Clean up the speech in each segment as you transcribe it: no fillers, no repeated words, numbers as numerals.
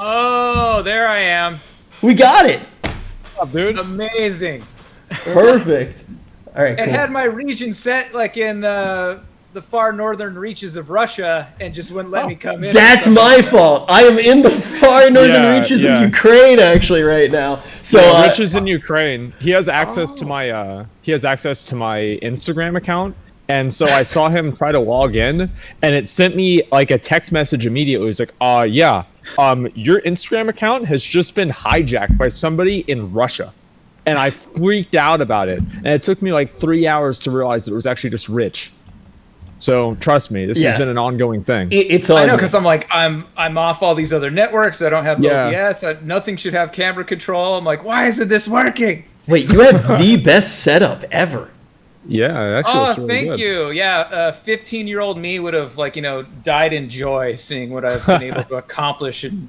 Oh, there I am. We got it. What's up, dude? Amazing. Perfect. All right, It cool. had my region set like in the far northern reaches of Russia and just wouldn't let me come in. That's my fault. I am in the far northern reaches of Ukraine actually right now. So Rich is in Ukraine. He has access to my Instagram account, and so I saw him try to log in, and it sent me like a text message immediately. It was like, your Instagram account has just been hijacked by somebody in Russia. And I freaked out about it, and it took me like 3 hours to realize it was actually just Rich. So trust me, this has been an ongoing thing. It's I know, because I'm like, I'm off all these other networks. I don't have OBS. Nothing should have camera control. I'm like, why isn't this working? Wait, you have the best setup ever. Yeah, actually, Oh, really thank good. you. Yeah, 15-year-old me would have died in joy seeing what I've been able to accomplish in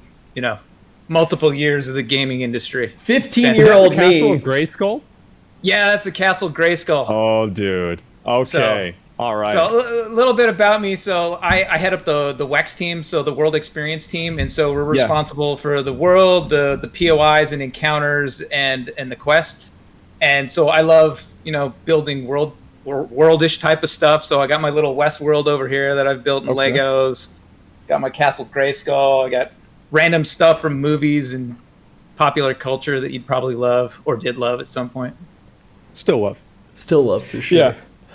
multiple years of the gaming industry. 15-year-old Castle me. of Grayskull? Yeah, that's the Castle Grayskull. Oh, dude. Okay. All right. So a little bit about me. So I head up the WEX team, so the World Experience team, and so we're responsible for the world, the POIs and encounters, and the quests. And so I love building worldish type of stuff. So I got my little West world over here that I've built in Legos. Got my Castle Grayskull. I got random stuff from movies and popular culture that you'd probably love or did love at some point. Still love for sure. Yeah.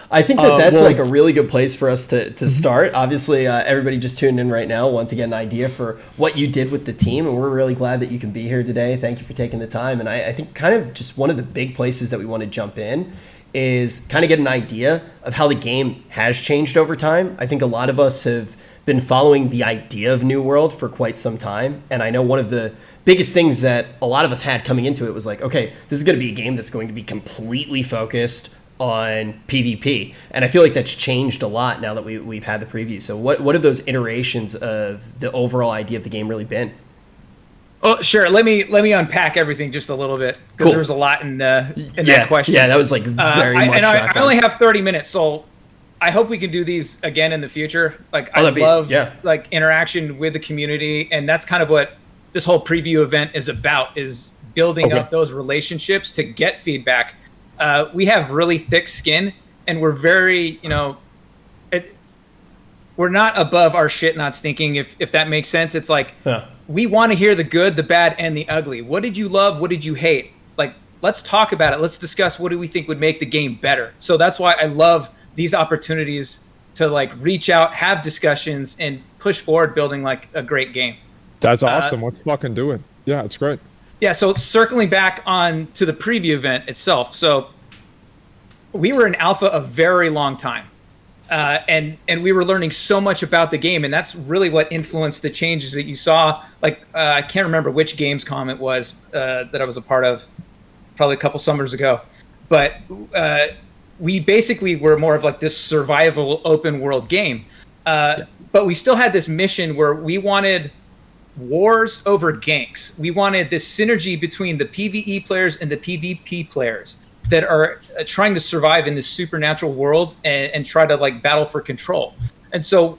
I think that's like a really good place for us to start. Obviously, everybody just tuned in right now want to get an idea for what you did with the team, and we're really glad that you can be here today. Thank you for taking the time. And I think kind of just one of the big places that we want to jump in is kind of get an idea of how the game has changed over time. I think a lot of us have been following the idea of New World for quite some time, and I know one of the biggest things that a lot of us had coming into it was like, okay, this is going to be a game that's going to be completely focused on PvP, and I feel like that's changed a lot now that we've had the preview. So what have those iterations of the overall idea of the game really been? Oh, sure. Let me unpack everything just a little bit, because there was a lot in that question. Yeah, that was like very much. I only have 30 minutes, so I hope we can do these again in the future. Like I love like interaction with the community, and that's kind of what this whole preview event is about: is building up those relationships to get feedback. We have really thick skin, and we're very, we're not above our shit not stinking, if that makes sense. It's like, we want to hear the good, the bad, and the ugly. What did you love? What did you hate? Like, let's talk about it. Let's discuss what do we think would make the game better. So that's why I love these opportunities to like reach out, have discussions, and push forward building like a great game. That's awesome. Let's fucking do it. Yeah, it's great. Yeah, so circling back on to the preview event itself. So we were in alpha a very long time. And we were learning so much about the game, and that's really what influenced the changes that you saw. Like, I can't remember which Gamescom it was that I was a part of, probably a couple summers ago. But we basically were more of like this survival open world game. But we still had this mission where we wanted wars over ganks. We wanted this synergy between the PvE players and the PvP players that are trying to survive in this supernatural world and try to like battle for control. And so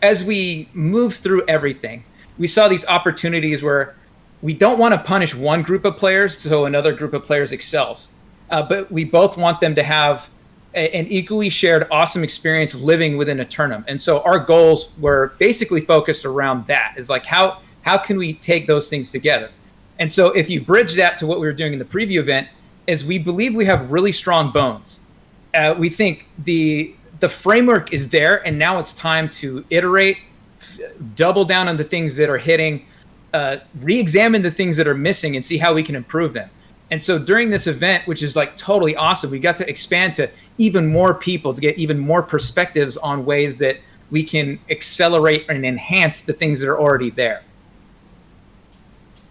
as we move through everything, we saw these opportunities where we don't want to punish one group of players so another group of players excels. But we both want them to have an equally shared awesome experience living within a tournament. And so our goals were basically focused around that, is like how can we take those things together? And so if you bridge that to what we were doing in the preview event, is we believe we have really strong bones. We think the framework is there, and now it's time to iterate, double down on the things that are hitting, re-examine the things that are missing, and see how we can improve them. And so during this event, which is like totally awesome, we got to expand to even more people, to get even more perspectives on ways that we can accelerate and enhance the things that are already there.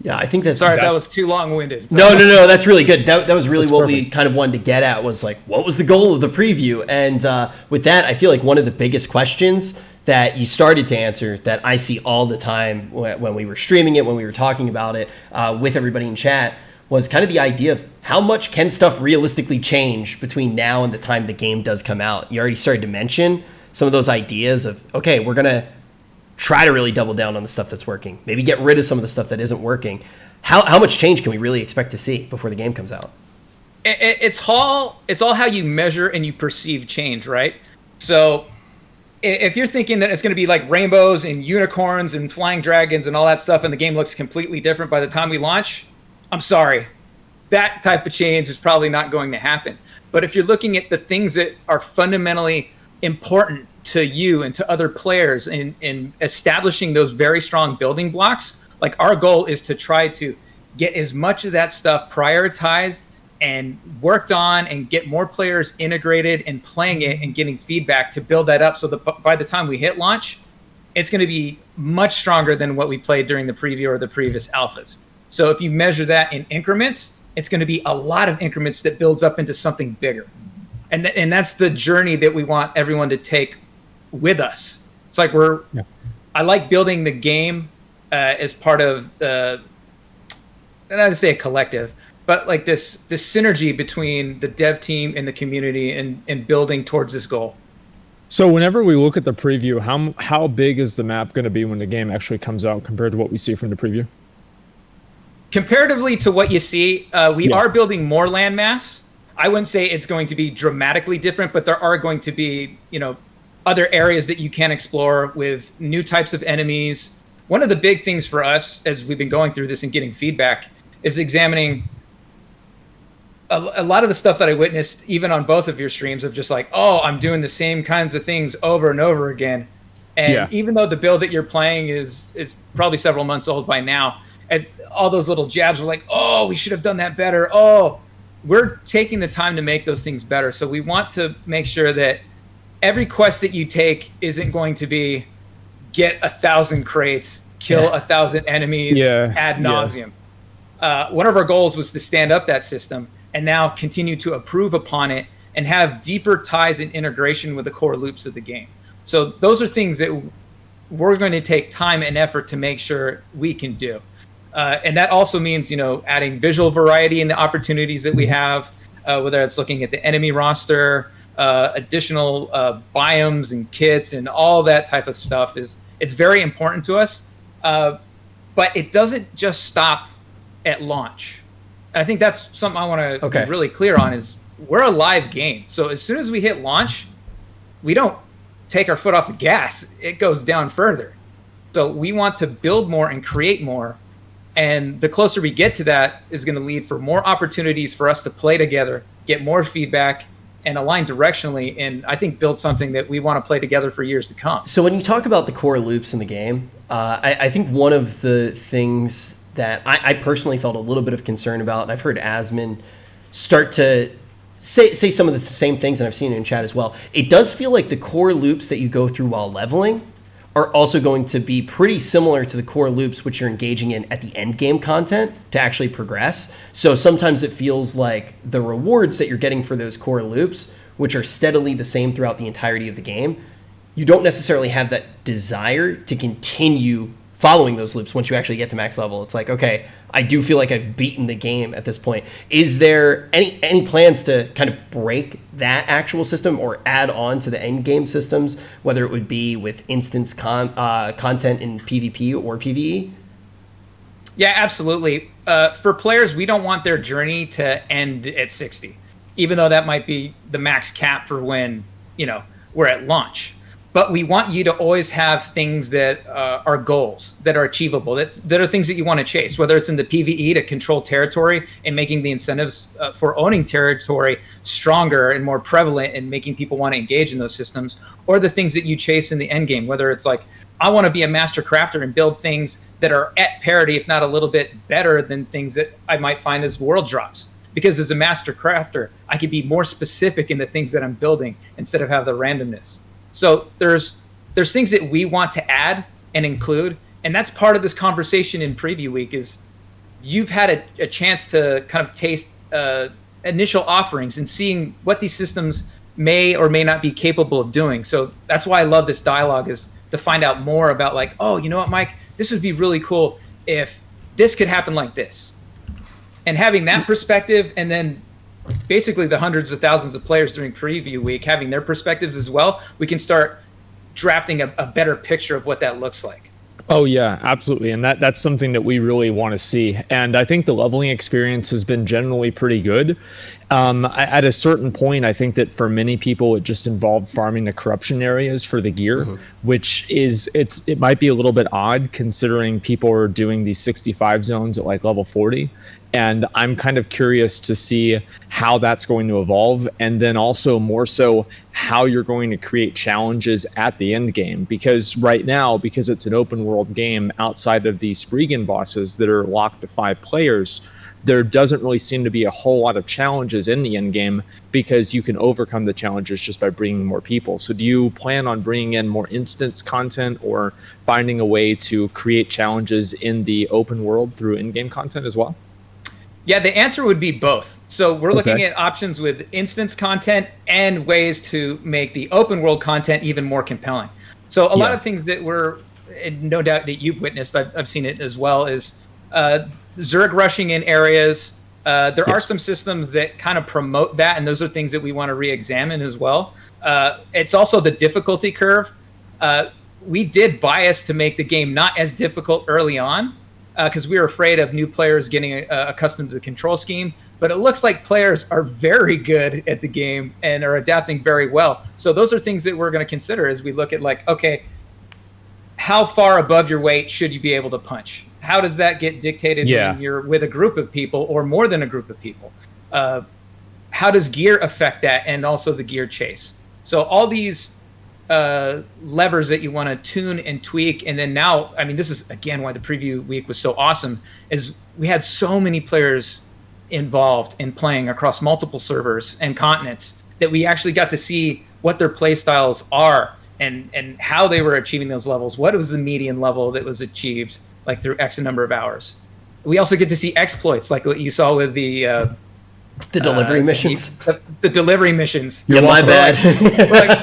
Yeah, I think that's... Sorry if that was too long-winded. No, that's really good. That was really what we kind of wanted to get at, was like, what was the goal of the preview? And with that, I feel like one of the biggest questions that you started to answer that I see all the time when we were streaming it, when we were talking about it with everybody in chat, was kind of the idea of how much can stuff realistically change between now and the time the game does come out. You already started to mention some of those ideas of, okay, we're going to try to really double down on the stuff that's working, maybe get rid of some of the stuff that isn't working. How much change can we really expect to see before the game comes out? It's all how you measure and you perceive change, right? So if you're thinking that it's going to be like rainbows and unicorns and flying dragons and all that stuff, and the game looks completely different by the time we launch, I'm sorry. That type of change is probably not going to happen. But if you're looking at the things that are fundamentally important to you and to other players in establishing those very strong building blocks, like our goal is to try to get as much of that stuff prioritized and worked on and get more players integrated and playing it and getting feedback to build that up so that by the time we hit launch, it's going to be much stronger than what we played during the preview or the previous alphas. So if you measure that in increments, it's going to be a lot of increments that builds up into something bigger. And that's the journey that we want everyone to take with us. It's like I like building the game as part of not to say a collective, but like this synergy between the dev team and the community and building towards this goal. So whenever we look at the preview, how big is the map going to be when the game actually comes out compared to what we see from the preview? Comparatively to what you see, we are building more landmass. I wouldn't say it's going to be dramatically different, but there are going to be, other areas that you can explore with new types of enemies. One of the big things for us as we've been going through this and getting feedback is examining a lot of the stuff that I witnessed even on both of your streams of just like, oh, I'm doing the same kinds of things over and over again. And even though the build that you're playing is probably several months old by now, it's all those little jabs were like, oh, we should have done that better. Oh, we're taking the time to make those things better. So we want to make sure that every quest that you take isn't going to be get 1,000 crates, kill 1,000 enemies ad nauseum. One of our goals was to stand up that system and now continue to improve upon it and have deeper ties and integration with the core loops of the game. So those are things that we're going to take time and effort to make sure we can do. And that also means, adding visual variety in the opportunities that we have, whether it's looking at the enemy roster, additional biomes and kits and all that type of stuff it's very important to us. But it doesn't just stop at launch. And I think that's something I want to be really clear on is we're a live game. So as soon as we hit launch, we don't take our foot off the gas. It goes down further. So we want to build more and create more. And the closer we get to that is going to lead for more opportunities for us to play together, get more feedback, and align directionally, and I think build something that we want to play together for years to come. So when you talk about the core loops in the game, I think one of the things that I personally felt a little bit of concern about, and I've heard Asmon start to say some of the same things, and I've seen it in chat as well, it does feel like the core loops that you go through while leveling are also going to be pretty similar to the core loops which you're engaging in at the end game content to actually progress. So sometimes it feels like the rewards that you're getting for those core loops, which are steadily the same throughout the entirety of the game, you don't necessarily have that desire to continue following those loops once you actually get to max level. It's like, okay, I do feel like I've beaten the game at this point. Is there any plans to kind of break that actual system or add on to the end game systems, whether it would be with instance content in PvP or PvE? Yeah, absolutely. For players, we don't want their journey to end at 60, even though that might be the max cap for when, we're at launch. But we want you to always have things that are goals, that are achievable, that are things that you want to chase, whether it's in the PvE to control territory and making the incentives for owning territory stronger and more prevalent and making people want to engage in those systems, or the things that you chase in the end game, whether it's like, I want to be a master crafter and build things that are at parity, if not a little bit better than things that I might find as world drops. Because as a master crafter, I can be more specific in the things that I'm building instead of have the randomness. So there's things that we want to add and include, and that's part of this conversation in preview week is you've had a chance to kind of taste initial offerings and seeing what these systems may or may not be capable of doing. So that's why I love this dialogue, is to find out more about like, oh, you know what, Mike, this would be really cool if this could happen like this. And having that perspective, and then basically the hundreds of thousands of players during preview week having their perspectives as well, we can start drafting a better picture of what that looks like. Oh yeah, absolutely, and that's something that we really want to see. And I think the leveling experience has been generally pretty good. At a certain point, I think that for many people, it just involved farming the corruption areas for the gear, which it might be a little bit odd considering people are doing these 65 zones at like level 40. And I'm kind of curious to see how that's going to evolve, and then also more so how you're going to create challenges at the end game. Because right now, because it's an open world game outside of the Spriggan bosses that are locked to 5 players, there doesn't really seem to be a whole lot of challenges in the end game because you can overcome the challenges just by bringing more people. So do you plan on bringing in more instance content or finding a way to create challenges in the open world through in-game content as well? Yeah, the answer would be both. So we're looking at options with instance content and ways to make the open world content even more compelling. So a lot of things that we're, and no doubt that you've witnessed, I've seen it as well, is Zerg rushing in areas. There are some systems that kind of promote that, and those are things that we want to re-examine as well. It's also the difficulty curve. We did bias to make the game not as difficult early on, because we were afraid of new players getting accustomed to the control scheme. But it looks like players are very good at the game and are adapting very well. So those are things that we're going to consider as we look at, like, okay, how far above your weight should you be able to punch? How does that get dictated when you're with a group of people or more than a group of people? How does gear affect that, and also the gear chase? So all these levers that you want to tune and tweak. And then now, I mean, this is again why the preview week was so awesome, is we had so many players involved in playing across multiple servers and continents that we actually got to see what their play styles are and how they were achieving those levels. What was the median level that was achieved, like through X number of hours. We also get to see exploits, like what you saw with the delivery missions. The delivery missions. Yeah, my bad. We're like,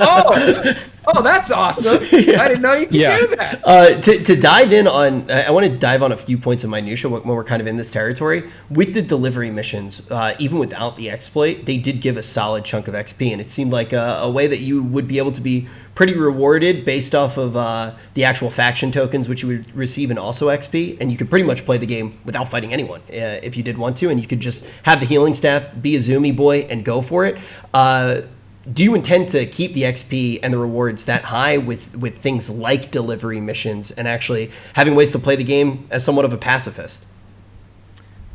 oh, that's awesome. I didn't know you could do that. To dive in on, I want to dive on a few points of minutia when we're kind of in this territory. With the delivery missions, even without the exploit, they did give a solid chunk of XP, and it seemed like a way that you would be able to be pretty rewarded based off of the actual faction tokens, which you would receive in also XP, and you could pretty much play the game without fighting anyone if you did want to, and you could just have the healing staff, be a zoomy boy, and go for it. Do you intend to keep the XP and the rewards that high with things like delivery missions and actually having ways to play the game as somewhat of a pacifist?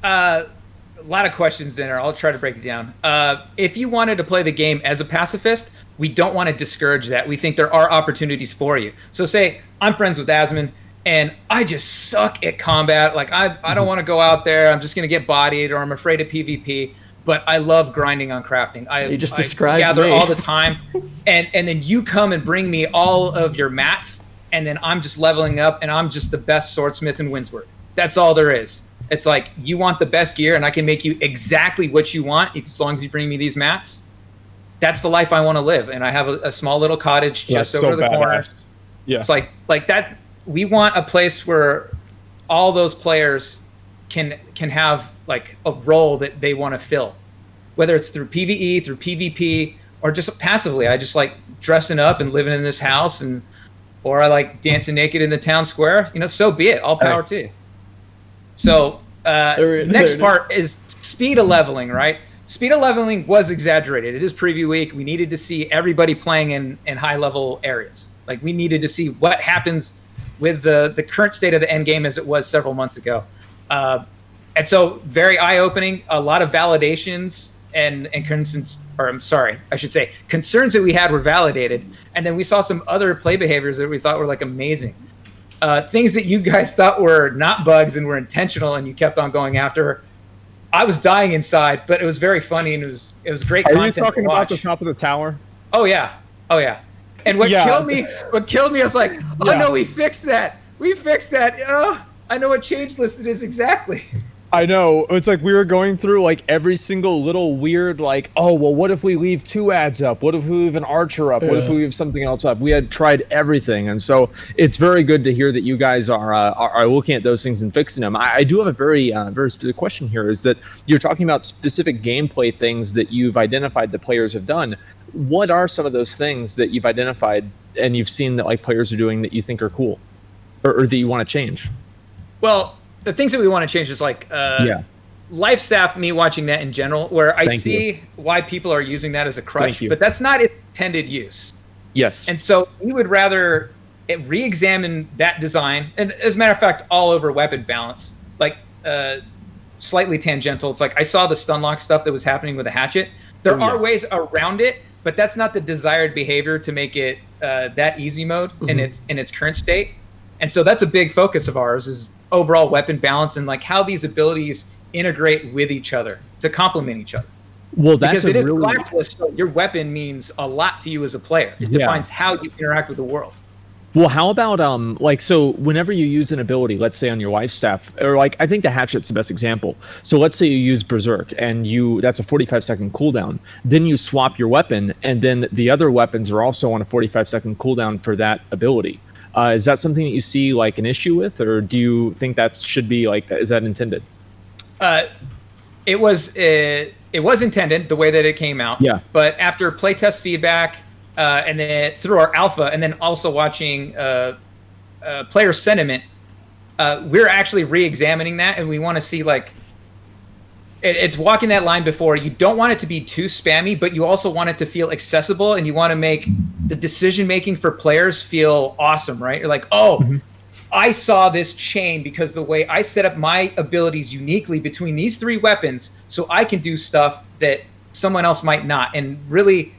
A lot of questions there. I'll try to break it down. If you wanted to play the game as a pacifist, we don't want to discourage that. We think there are opportunities for you. So say I'm friends with Asmon, and I just suck at combat. Like I don't want to go out there. I'm just going to get bodied, or I'm afraid of PvP. But I love grinding on crafting. I gather all the time, and then you come and bring me all of your mats, and then I'm just leveling up, and I'm just the best swordsmith in Windsward. That's all there is. It's like, you want the best gear, and I can make you exactly what you want as long as you bring me these mats. That's the life I want to live, and I have a small little cottage just over the corner. Yeah, it's like that. We want a place where all those players can have like a role that they want to fill, whether it's through PvE, through PvP, or just passively. I just like dressing up and living in this house, or I like dancing naked in the town square. So be it. All power to you. So next part is speed of leveling, right? Speed of leveling was exaggerated. It is preview week. We needed to see everybody playing in high level areas. Like, we needed to see what happens with the current state of the end game as it was several months ago. And so very eye-opening, a lot of validations and concerns, concerns that we had were validated. And then we saw some other play behaviors that we thought were like amazing. Things that you guys thought were not bugs and were intentional and you kept on going after. I was dying inside, but it was very funny, and it was great content to watch. Are you talking about the top of the tower? Oh yeah. And what killed me, I was like, oh no, we fixed that. I know what change list it is exactly. I know. It's like we were going through like every single little weird, like, oh, well, what if we leave 2 ads up? What if we leave an archer up? What if we leave something else up? We had tried everything. And so it's very good to hear that you guys are looking at those things and fixing them. I do have a very specific question here, is that you're talking about specific gameplay things that you've identified the players have done. What are some of those things that you've identified and you've seen that like players are doing that you think are cool, or that you want to change? Well, the things that we want to change is like life staff. Me watching that in general, where I see why people are using that as a crutch, but that's not its intended use. Yes. And so we would rather re-examine that design, and as a matter of fact, all over weapon balance, like slightly tangential. It's like I saw the stun lock stuff that was happening with the hatchet. There are ways around it, but that's not the desired behavior to make it that easy mode in its current state. And so that's a big focus of ours, is overall weapon balance and like how these abilities integrate with each other to complement each other. Well, that's because it is classless, so your weapon means a lot to you as a player. It defines how you interact with the world. Well, how about like, so whenever you use an ability, let's say on your life staff, or like I think the hatchet's the best example. So let's say you use Berserk and that's a 45-second cooldown. Then you swap your weapon, and then the other weapons are also on a 45-second cooldown for that ability. Is that something that you see like an issue with, or do you think that should be like, is that intended? It was intended the way that it came out. Yeah. But after playtest feedback, and then through our alpha, and then also watching player sentiment, we're actually re-examining that, and we want to see like it's walking that line before. You don't want it to be too spammy, but you also want it to feel accessible, and you want to make the decision making for players feel awesome, right? You're like, I saw this chain because the way I set up my abilities uniquely between these three weapons, so I can do stuff that someone else might not. And really,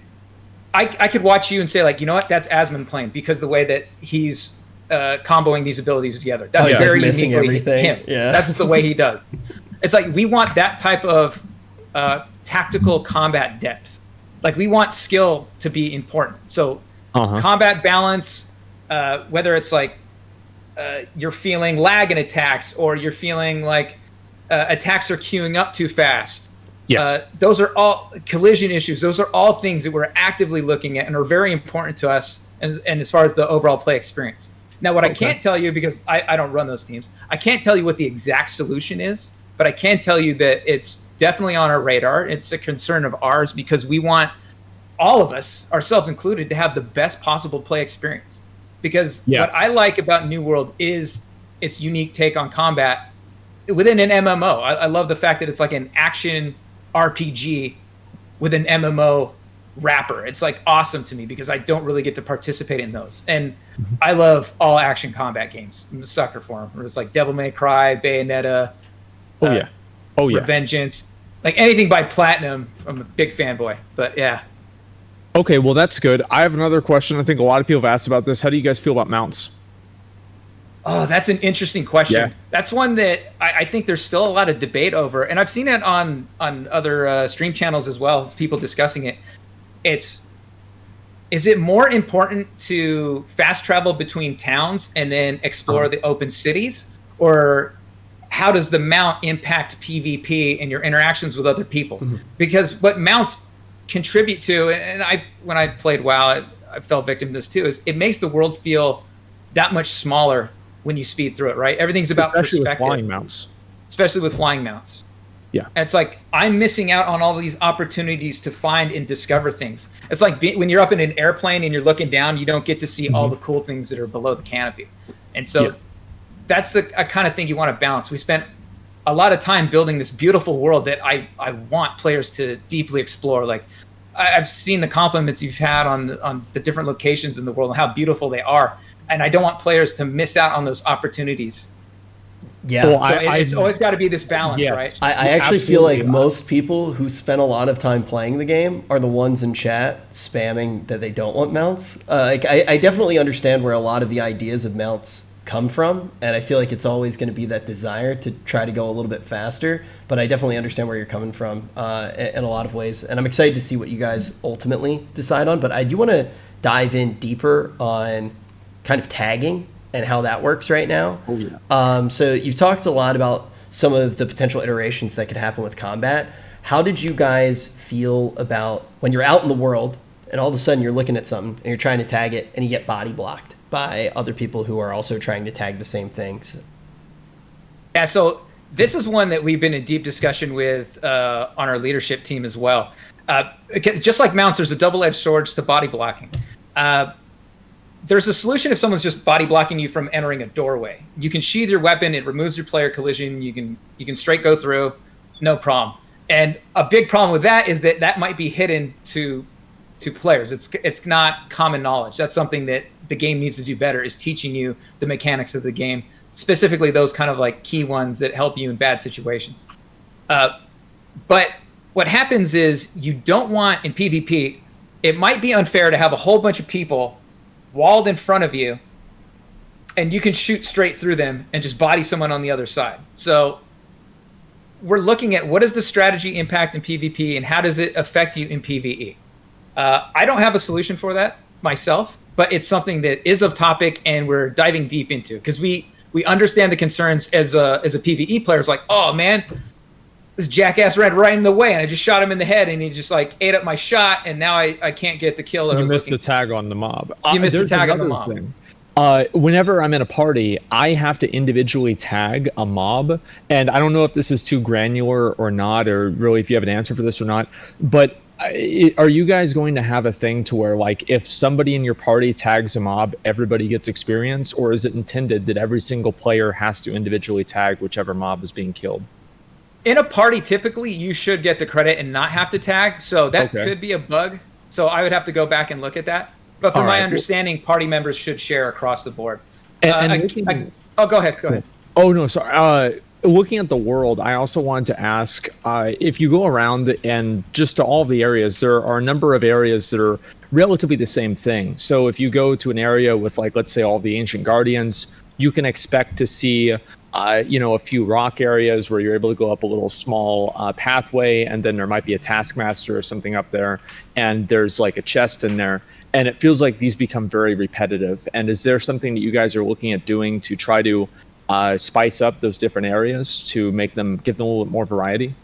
I could watch you and say, like, you know what, that's Asmon playing because the way that he's comboing these abilities together. That's very uniquely him. Yeah. That's the way he does. It's like we want that type of tactical combat depth. Like we want skill to be important. So combat balance, whether it's like you're feeling lag in attacks, or you're feeling like attacks are queuing up too fast. Yes. Those are all collision issues. Those are all things that we're actively looking at and are very important to us and as far as the overall play experience. Now, what I can't tell you, because I don't run those teams, I can't tell you what the exact solution is, but I can tell you that it's definitely on our radar. It's a concern of ours because we want all of us, ourselves included, to have the best possible play experience. Because what I like about New World is its unique take on combat within an MMO. I love the fact that it's like an action RPG with an MMO wrapper. It's like awesome to me because I don't really get to participate in those. And I love all action combat games. I'm a sucker for them. It's like Devil May Cry, Bayonetta, Revengeance, like anything by Platinum. I'm a big fanboy, but yeah. Okay, well, that's good. I have another question. I think a lot of people have asked about this. How do you guys feel about mounts? Oh, that's an interesting question. Yeah. That's one that I think there's still a lot of debate over. And I've seen it on other stream channels as well, people discussing it. Is it more important to fast travel between towns and then explore the open cities? Or how does the mount impact PvP and your interactions with other people? Because what mounts contribute to, and when I played WoW, I fell victim to this too, is it makes the world feel that much smaller when you speed through it, right? Everything's about perspective. Especially with flying mounts. Yeah. And it's like, I'm missing out on all these opportunities to find and discover things. It's like when you're up in an airplane and you're looking down, you don't get to see all the cool things that are below the canopy. And so that's the kind of thing you want to balance. We spent a lot of time building this beautiful world that I want players to deeply explore. Like, I've seen the compliments you've had on the different locations in the world and how beautiful they are. And I don't want players to miss out on those opportunities. Yeah, well, so it's always got to be this balance, right? I actually feel like most people who spend a lot of time playing the game are the ones in chat spamming that they don't want mounts. I definitely understand where a lot of the ideas of mounts come from, and I feel like it's always going to be that desire to try to go a little bit faster, but I definitely understand where you're coming from in a lot of ways, and I'm excited to see what you guys ultimately decide on. But I do want to dive in deeper on kind of tagging and how that works right now. So you've talked a lot about some of the potential iterations that could happen with combat. How did you guys feel about when you're out in the world and all of a sudden you're looking at something and you're trying to tag it and you get body blocked by other people who are also trying to tag the same things? Yeah, so this is one that we've been in deep discussion with on our leadership team as well. Just like mounts, there's a double-edged sword to body blocking. there's a solution if someone's just body blocking you from entering a doorway. You can sheath your weapon, it removes your player collision, you can straight go through, no problem. And a big problem with that is that might be hidden to players. It's not common knowledge. That's something that the game needs to do better, is teaching you the mechanics of the game, specifically those kind of like key ones that help you in bad situations. But what happens is you don't want, in PvP, it might be unfair to have a whole bunch of people walled in front of you and you can shoot straight through them and just body someone on the other side. So we're looking at what is the strategy impact in PvP and how does it affect you in PvE. I don't have a solution for that myself, but it's something that is of topic and we're diving deep into, because we understand the concerns as a PvE player. It's like, oh man, this jackass ran right in the way and I just shot him in the head and he just like ate up my shot and now I can't get the kill that I was missed looking the tag on the mob. You missed the tag on the mob. Thing. Whenever I'm in a party, I have to individually tag a mob, and I don't know if this is too granular or not, or really if you have an answer for this or not, but are you guys going to have a thing to where, like, if somebody in your party tags a mob, everybody gets experience, or is it intended that every single player has to individually tag whichever mob is being killed? In a party, typically, you should get the credit and not have to tag, so that could be a bug. So I would have to go back and look at that. But from my understanding, party members should share across the board. Go ahead. Oh, no, sorry. Looking at the world, I also wanted to ask, if you go around and just to all of the areas, there are a number of areas that are relatively the same thing. So if you go to an area with, like, let's say all the Ancient Guardians, you can expect to see a few rock areas where you're able to go up a little small pathway, and then there might be a taskmaster or something up there, and there's like a chest in there, and it feels like these become very repetitive. And is there something that you guys are looking at doing to try to spice up those different areas to give them a little bit more variety?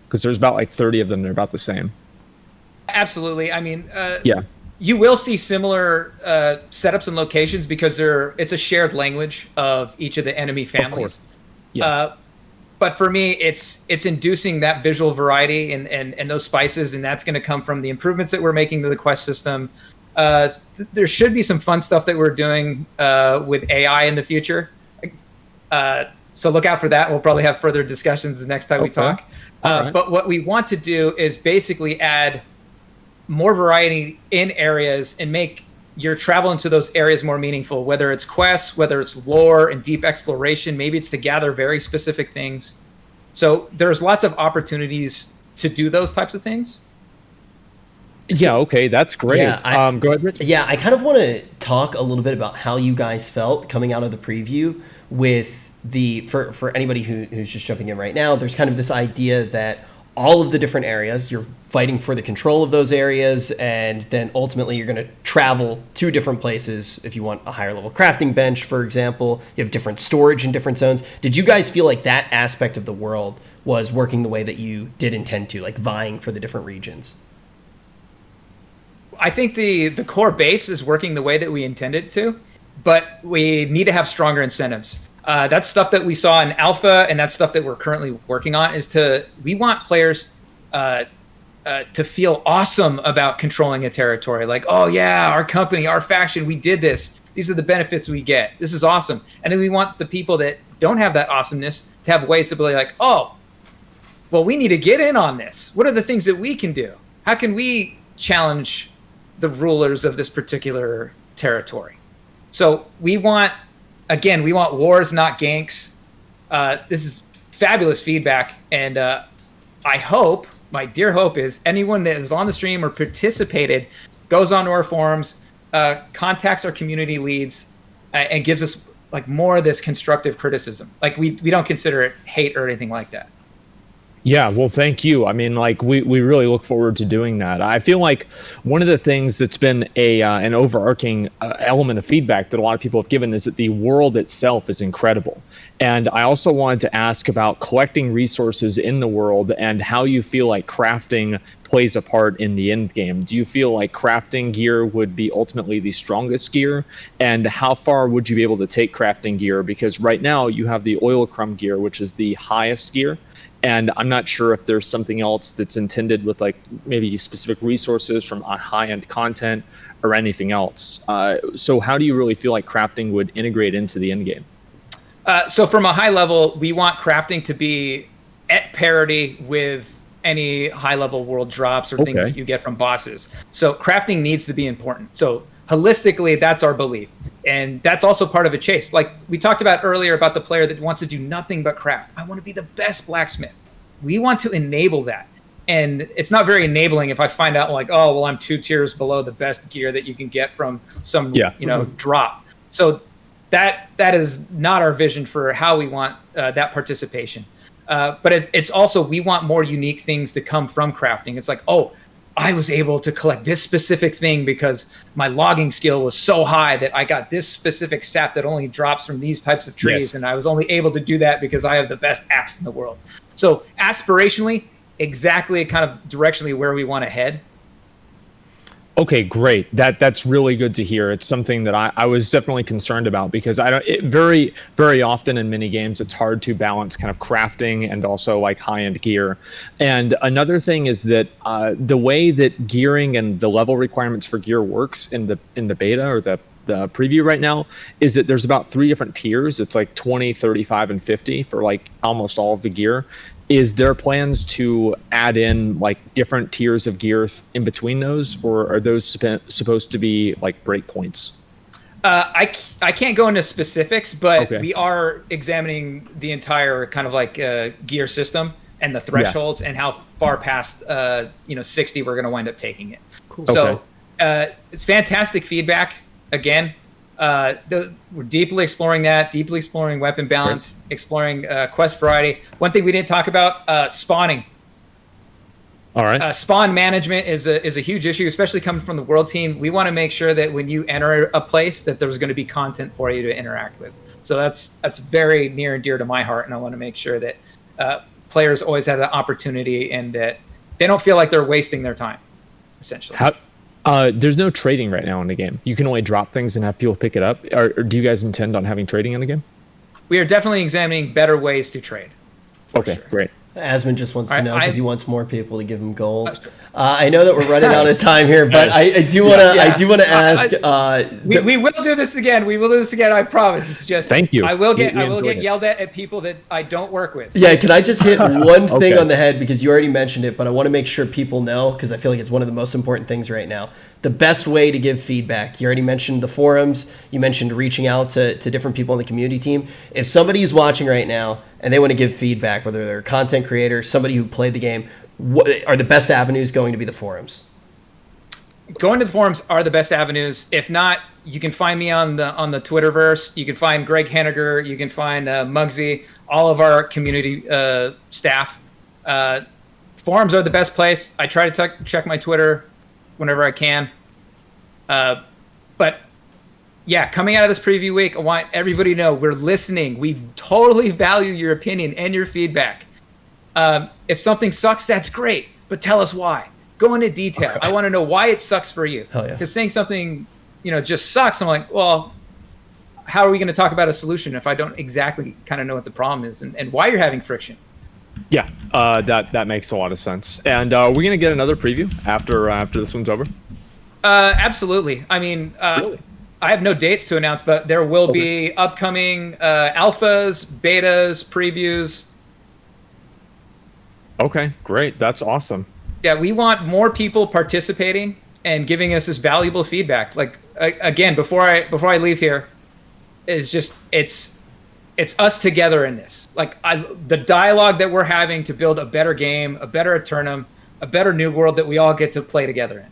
Because there's about like 30 of them, they're about the same. Absolutely. I mean, yeah. You will see similar setups and locations because it's a shared language of each of the enemy families. Yeah. But for me, it's inducing that visual variety and those spices, and that's going to come from the improvements that we're making to the quest system. There should be some fun stuff that we're doing with AI in the future. So look out for that. We'll probably have further discussions the next time we talk. Right. But what we want to do is basically add more variety in areas and make your travel into those areas more meaningful, whether it's quests, whether it's lore and deep exploration, maybe it's to gather very specific things. So there's lots of opportunities to do those types of things. Yeah, okay, that's great. Yeah, go ahead, Rich. Yeah, I kind of want to talk a little bit about how you guys felt coming out of the preview with for anybody who's just jumping in right now. There's kind of this idea that all of the different areas, you're fighting for the control of those areas, and then ultimately you're going to travel to different places. If you want a higher level crafting bench, for example, you have different storage in different zones. Did you guys feel like that aspect of the world was working the way that you did intend to, like vying for the different regions? I think the core base is working the way that we intended to, but we need to have stronger incentives. That's stuff that we saw in alpha, and that's stuff that we're currently working on. We want players to feel awesome about controlling a territory. Like, oh yeah, our company, our faction, we did this. These are the benefits we get. This is awesome. And then we want the people that don't have that awesomeness to have ways to be like, oh, well, we need to get in on this. What are the things that we can do? How can we challenge the rulers of this particular territory? So we want wars, not ganks. This is fabulous feedback, and I hope, my dear hope is, anyone that was on the stream or participated goes on to our forums, contacts our community leads, and gives us like more of this constructive criticism. Like we don't consider it hate or anything like that. Yeah, well, thank you. I mean, like, we really look forward to doing that. I feel like one of the things that's been an overarching element of feedback that a lot of people have given is that the world itself is incredible. And I also wanted to ask about collecting resources in the world and how you feel like crafting plays a part in the end game. Do you feel like crafting gear would be ultimately the strongest gear? And how far would you be able to take crafting gear? Because right now you have the oil crumb gear, which is the highest gear. And I'm not sure if there's something else that's intended with like maybe specific resources from high-end content or anything else. So how do you really feel like crafting would integrate into the end game? So from a high level, we want crafting to be at parity with any high level world drops or things that you get from bosses. So crafting needs to be important. So holistically, that's our belief. And that's also part of a chase. Like we talked about earlier about the player that wants to do nothing but craft. I want to be the best blacksmith. We want to enable that. And it's not very enabling if I find out like, oh, well, I'm 2 tiers below the best gear that you can get from some, drop. So that is not our vision for how we want that participation. But it's also, we want more unique things to come from crafting. It's like, oh, I was able to collect this specific thing because my logging skill was so high that I got this specific sap that only drops from these types of trees. Yes. And I was only able to do that because I have the best axe in the world. So aspirationally, exactly kind of directionally where we want to head. Okay, great. That's really good to hear. It's something that I was definitely concerned about because very, very often in mini games, it's hard to balance kind of crafting and also like high-end gear. And another thing is that the way that gearing and the level requirements for gear works in the beta or the preview right now is that there's about 3 different tiers. It's like 20, 35, and 50 for like almost all of the gear. Is there plans to add in like different tiers of gear in between those, or are those supposed to be like breakpoints? I can't go into specifics, but we are examining the entire kind of like gear system and the thresholds and how far past 60 we're going to wind up taking it. Cool. So it's fantastic feedback. Again, we're deeply exploring that, deeply exploring weapon balance, exploring quest variety. One thing we didn't talk about, spawning. All right. Spawn management is a huge issue, especially coming from the world team. We want to make sure that when you enter a place that there's going to be content for you to interact with. So that's very near and dear to my heart, and I want to make sure that players always have the opportunity and that they don't feel like they're wasting their time, essentially. There's no trading right now in the game. You can only drop things and have people pick it up. Or do you guys intend on having trading in the game? We are definitely examining better ways to trade. Okay, sure. Great. Asmon just wants to know because he wants more people to give him gold. I know that we're running out of time here, but I do want to ask. We will do this again. We will do this again. I promise. It's just thank you. I will get yelled at people that I don't work with. Yeah, can I just hit one thing on the head because you already mentioned it, but I want to make sure people know because I feel like it's one of the most important things right now. The best way to give feedback. You already mentioned the forums. You mentioned reaching out to different people on the community team. If somebody is watching right now and they want to give feedback, whether they're a content creator, somebody who played the game, what are the best avenues going to be the forums? Going to the forums are the best avenues. If not, you can find me on the Twitterverse. You can find Greg Henniger. You can find Muggsy, all of our community staff. Forums are the best place. I try to check my Twitter whenever I can. But yeah, coming out of this preview week, I want everybody to know we're listening. We totally value your opinion and your feedback. If something sucks, that's great, but tell us why. Go into detail. Okay. I want to know why it sucks for you. Because saying something, just sucks, I'm like, well, how are we going to talk about a solution if I don't exactly kind of know what the problem is and why you're having friction? Yeah, that makes a lot of sense. And we're going to get another preview after this one's over? Absolutely. I mean, really? I have no dates to announce, but there will be upcoming alphas, betas, previews. Okay, great. That's awesome. Yeah, we want more people participating and giving us this valuable feedback. Like again, before I leave here, it's us together in this. Like the dialogue that we're having to build a better game, a better Eternum, a better New World that we all get to play together in.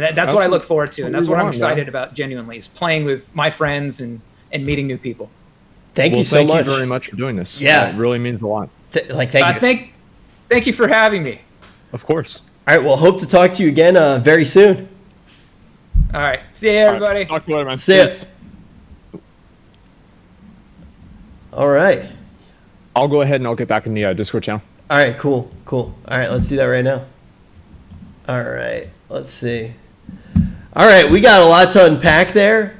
And that's what I look forward to, and that's what I'm excited about. Genuinely, is playing with my friends and meeting new people. Thank you so much. Thank you very much for doing this. Yeah, it really means a lot. Thank you. Thank you for having me. Of course. All right. Well, hope to talk to you again very soon. All right. See you, everybody. Right. Talk to you later, man. See you. All right. I'll go ahead and I'll get back in the Discord channel. All right. Cool. All right. Let's do that right now. All right, let's see. All right, we got a lot to unpack there.